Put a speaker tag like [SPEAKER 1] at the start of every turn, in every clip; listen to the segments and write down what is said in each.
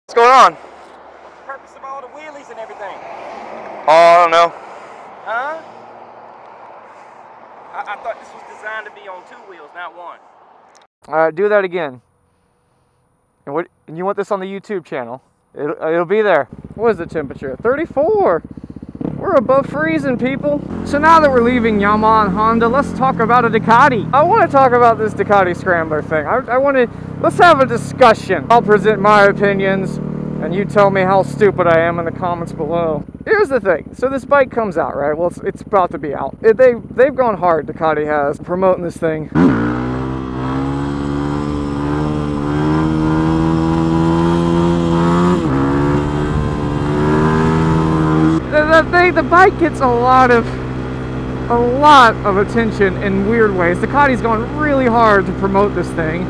[SPEAKER 1] What's going on?
[SPEAKER 2] What's the purpose of all the wheelies and everything?
[SPEAKER 1] Oh, I don't know.
[SPEAKER 2] Huh? I thought this was designed to be on 2 wheels, not 1.
[SPEAKER 1] Alright, do that again. And you want this on the YouTube channel. It'll be there. What is the temperature? 34! We're above freezing, people. So now that we're leaving Yamaha and Honda, let's talk about a Ducati. I want to talk about this Ducati Scrambler thing. Let's have a discussion. I'll present my opinions, and you tell me how stupid I am in the comments below. Here's the thing. So this bike comes out, right? Well, it's about to be out. They've gone hard, Ducati has, promoting this thing. The bike gets a lot of attention in weird ways. Ducati's gone really hard to promote this thing,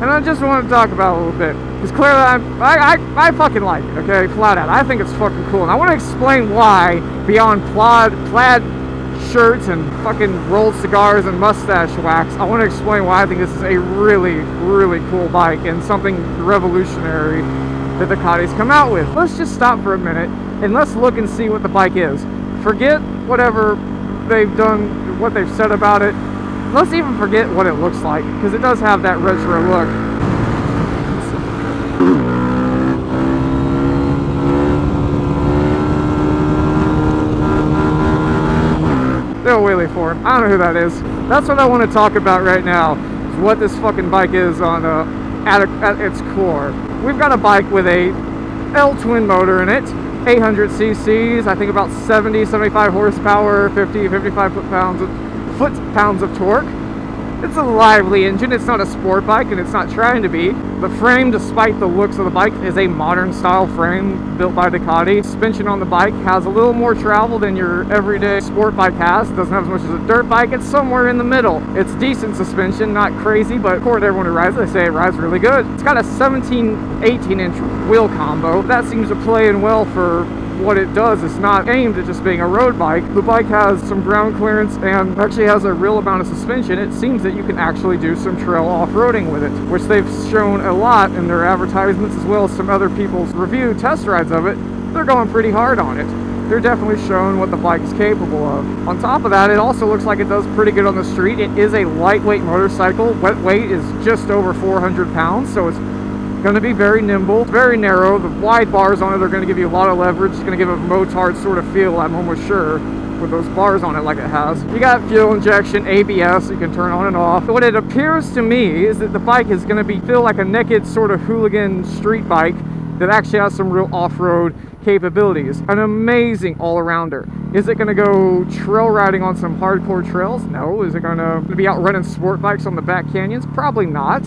[SPEAKER 1] and I just want to talk about it a little bit, because clearly I fucking like it, okay, flat out. I think it's fucking cool, and I want to explain why, beyond plaid shirts and fucking rolled cigars and mustache wax, I want to explain why I think this is a really, really cool bike and something revolutionary that Ducati's come out with. Let's just stop for a minute and let's look and see what the bike is. Forget whatever they've done, what they've said about it. Let's even forget what it looks like, because it does have that retro look. They'll wheelie for him. I don't know who that is. That's what I want to talk about right now, is what this fucking bike is on at its core. We've got a bike with a L-twin motor in it, 800 cc's, I think about 75 horsepower, 55 foot-pounds of torque. It's a lively engine. It's not a sport bike, and it's not trying to be. The frame, despite the looks of the bike, is a modern style frame built by Ducati. Suspension on the bike has a little more travel than your everyday sport bike has. It doesn't have as much as a dirt bike. It's somewhere in the middle. It's decent suspension, not crazy, but according to everyone who rides it, they say it rides really good. It's got a 17-18 inch wheel combo. That seems to play in well for what it does. It's not aimed at just being a road bike. The bike has some ground clearance and actually has a real amount of suspension. It seems that you can actually do some trail off-roading with it, which they've shown a lot in their advertisements, as well as some other people's review test rides of it. They're going pretty hard on it. They're definitely showing what the bike is capable of. On top of that, it also looks like it does pretty good on the street. It is a lightweight motorcycle. Wet weight is just over 400 pounds, so it's going to be very nimble, very narrow. The wide bars on it are going to give you a lot of leverage. It's going to give a motard sort of feel, I'm almost sure, with those bars on it like it has. You got fuel injection, ABS, you can turn on and off. What it appears to me is that the bike is going to feel like a naked sort of hooligan street bike that actually has some real off-road capabilities. An amazing all-arounder. Is it going to go trail riding on some hardcore trails? No. Is it going to be out running sport bikes on the back canyons? Probably not.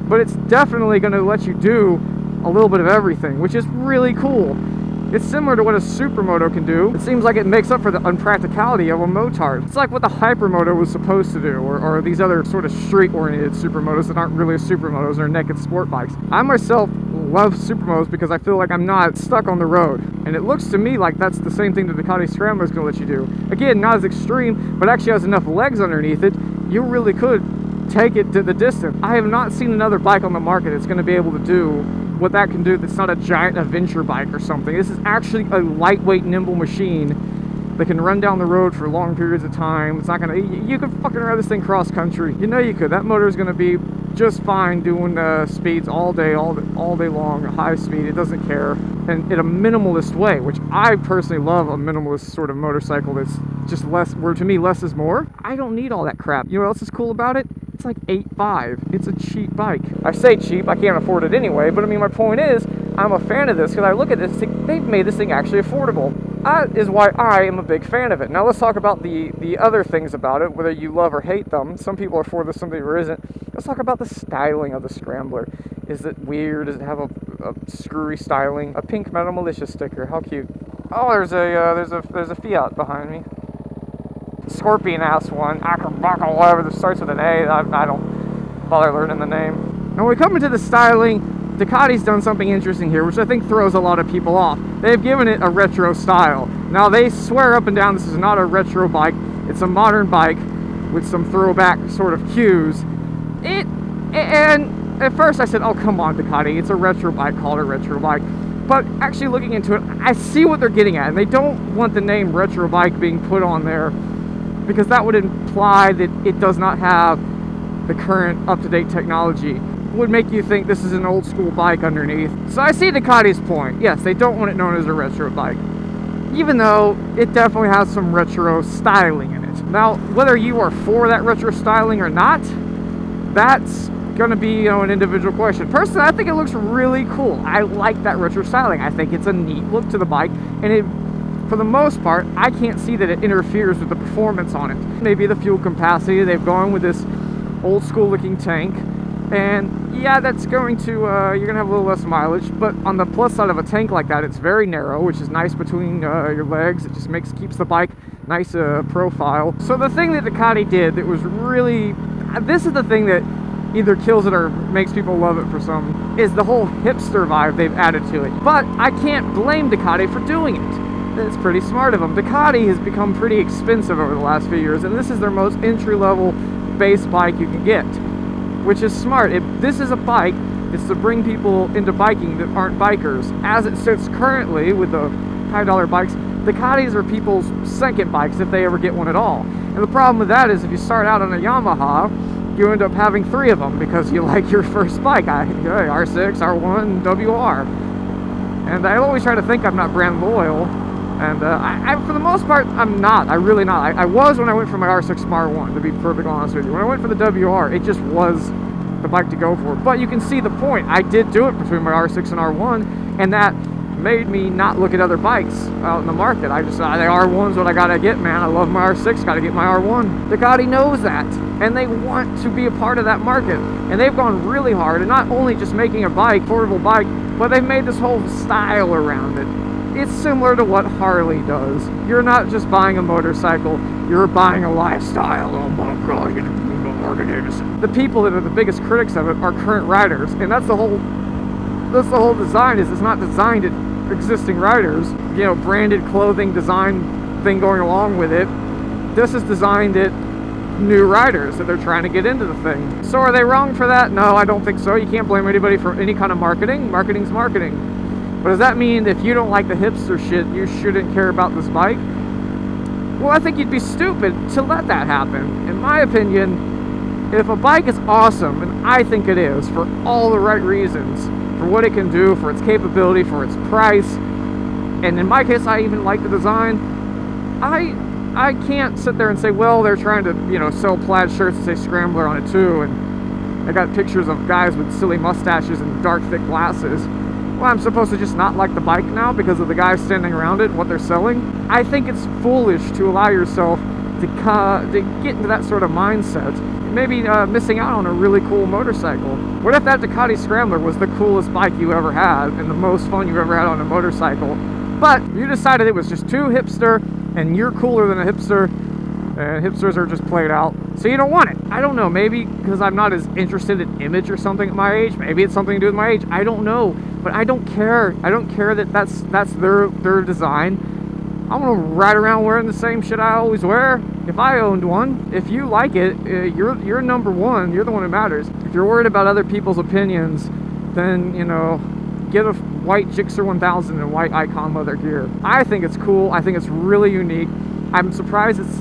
[SPEAKER 1] But it's definitely going to let you do a little bit of everything, which is really cool. It's similar to what a supermoto can do. It seems like it makes up for the unpracticality of a motard. It's like what the hypermoto was supposed to do, or these other sort of street-oriented supermotos that aren't really supermotos, they're naked sport bikes. I myself love supermotos because I feel like I'm not stuck on the road. And it looks to me like that's the same thing that the Ducati Scrambler is going to let you do. Again, not as extreme, but actually has enough legs underneath it, you really could take it to the distance. I have not seen another bike on the market that's going to be able to do what that can do. That's not a giant adventure bike or something. This is actually a lightweight, nimble machine that can run down the road for long periods of time. It's not going to, you could fucking ride this thing cross country. You know you could. That motor is going to be just fine doing speeds all day long at high speed. It doesn't care, and in a minimalist way, which I personally love. A minimalist sort of motorcycle that's just less, where to me less is more. I don't need all that crap. You know what else is cool about it? It's like $8,500. It's a cheap bike. I say cheap, I can't afford it anyway, but I mean, my point is, I'm a fan of this because I look at this thing, they've made this thing actually affordable. That is why I am a big fan of it. Now let's talk about the other things about it, whether you love or hate them. Some people are for this, some people isn't. Let's talk about the styling of the Scrambler. Is it weird? Does it have a screwy styling? A pink Metal Militia sticker, how cute. Oh, there's a Fiat behind me. Scorpion-ass one, Ackerbuckle, whatever that starts with an A. I don't bother learning the name. Now when we come into the styling, Ducati's done something interesting here, which I think throws a lot of people off. They've given it a retro style. Now they swear up and down this is not a retro bike, it's a modern bike with some throwback sort of cues. And at first I said, oh, come on, Ducati, it's a retro bike, call it a retro bike. But actually looking into it, I see what they're getting at, and they don't want the name retro bike being put on there because that would imply that it does not have the current up-to-date technology. It would make you think this is an old school bike underneath. So I see Ducati's point. Yes, they don't want it known as a retro bike, even though it definitely has some retro styling in it. Now, whether you are for that retro styling or not, that's going to be, you know, an individual question. Personally, I think it looks really cool. I like that retro styling. I think it's a neat look to the bike, and it, for the most part, I can't see that it interferes with the performance on it. Maybe the fuel capacity, they've gone with this old school looking tank, and yeah, that's going to, you're going to have a little less mileage, but on the plus side of a tank like that, it's very narrow, which is nice between your legs. It just keeps the bike nice profile. So the thing that Ducati did that was really, this is the thing that either kills it or makes people love it for some, is the whole hipster vibe they've added to it. But I can't blame Ducati for doing it. It's pretty smart of them. Ducati has become pretty expensive over the last few years, and this is their most entry-level base bike you can get, which is smart. This is a bike, it's to bring people into biking that aren't bikers. As it sits currently with the high-dollar bikes, Ducatis are people's second bikes if they ever get one at all. And the problem with that is if you start out on a Yamaha, you end up having 3 of them because you like your first bike. R6, R1, WR. And I always try to think I'm not brand loyal. And I for the most part, I'm not. I'm really not. I was when I went for my R6 R1, to be perfectly honest with you. When I went for the WR, it just was the bike to go for. But you can see the point. I did do it between my R6 and R1, and that made me not look at other bikes out in the market. I just thought, the R1's what I gotta get, man. I love my R6, gotta get my R1. Ducati knows that, and they want to be a part of that market. And they've gone really hard, and not only just making a bike, affordable bike, but they've made this whole style around it. It's similar to what Harley does. You're not just buying a motorcycle, you're buying a lifestyle. Oh my God, the people that are the biggest critics of it are current riders, and that's the whole design. Is it's not designed at existing riders, you know, branded clothing design thing going along with it. This is designed at new riders that they're trying to get into the thing. So are they wrong for that? No, I don't think so. You can't blame anybody for any kind of marketing. Marketing's marketing. But does that mean if you don't like the hipster shit, you shouldn't care about this bike? Well, I think you'd be stupid to let that happen. In my opinion, if a bike is awesome, and I think it is, for all the right reasons, for what it can do, for its capability, for its price, and in my case, I even like the design, I can't sit there and say, well, they're trying to, you know, sell plaid shirts that say Scrambler on it too, and I got pictures of guys with silly mustaches and dark, thick glasses. Well, I'm supposed to just not like the bike now because of the guys standing around it and what they're selling? I think it's foolish to allow yourself to get into that sort of mindset. Maybe missing out on a really cool motorcycle. What if that Ducati Scrambler was the coolest bike you ever had and the most fun you ever had on a motorcycle, but you decided it was just too hipster and you're cooler than a hipster and hipsters are just played out, so you don't want it? I don't know, maybe because I'm not as interested in image or something at my age. Maybe it's something to do with my age. I don't know, but I don't care. I don't care that that's their design. I'm gonna ride around wearing the same shit I always wear. If I owned one, if you like it, you're number one. You're the one who matters. If you're worried about other people's opinions, then, you know, get a white Gixxer 1000 and white Icon leather gear. I think it's cool. I think it's really unique. I'm surprised it's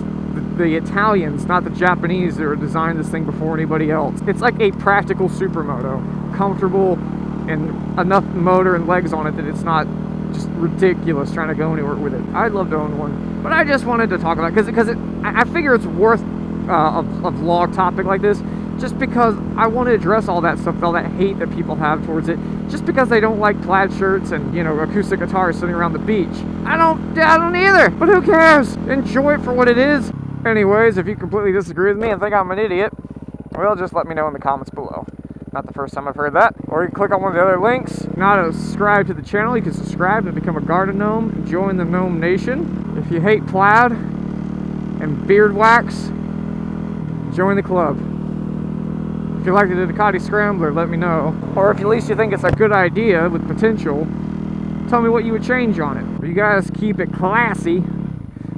[SPEAKER 1] the Italians, not the Japanese, that designed this thing before anybody else. It's like a practical supermoto, comfortable, and enough motor and legs on it that it's not just ridiculous trying to go anywhere with it. I'd love to own one, but I just wanted to talk about it because I figure it's worth a vlog topic like this, just because I want to address all that stuff, all that hate that people have towards it, just because they don't like plaid shirts and, you know, acoustic guitars sitting around the beach. I don't either, but who cares? Enjoy it for what it is. Anyways, if you completely disagree with me and think I'm an idiot, well, just let me know in the comments below. Not the first time I've heard that. Or you can click on one of the other links. Now to subscribe to the channel, you can subscribe and become a garden gnome and join the Gnome Nation. If you hate plaid and beard wax, join the club. If you like the Ducati Scrambler, let me know. Or if at least you think it's a good idea with potential, tell me what you would change on it. But you guys keep it classy,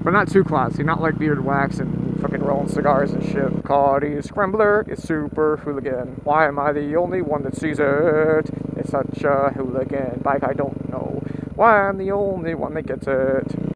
[SPEAKER 1] but not too classy. Not like beard wax and fucking rolling cigars and shit. Ducati Scrambler is super hooligan. Why am I the only one that sees it? It's such a hooligan bike, I don't know why I'm the only one that gets it.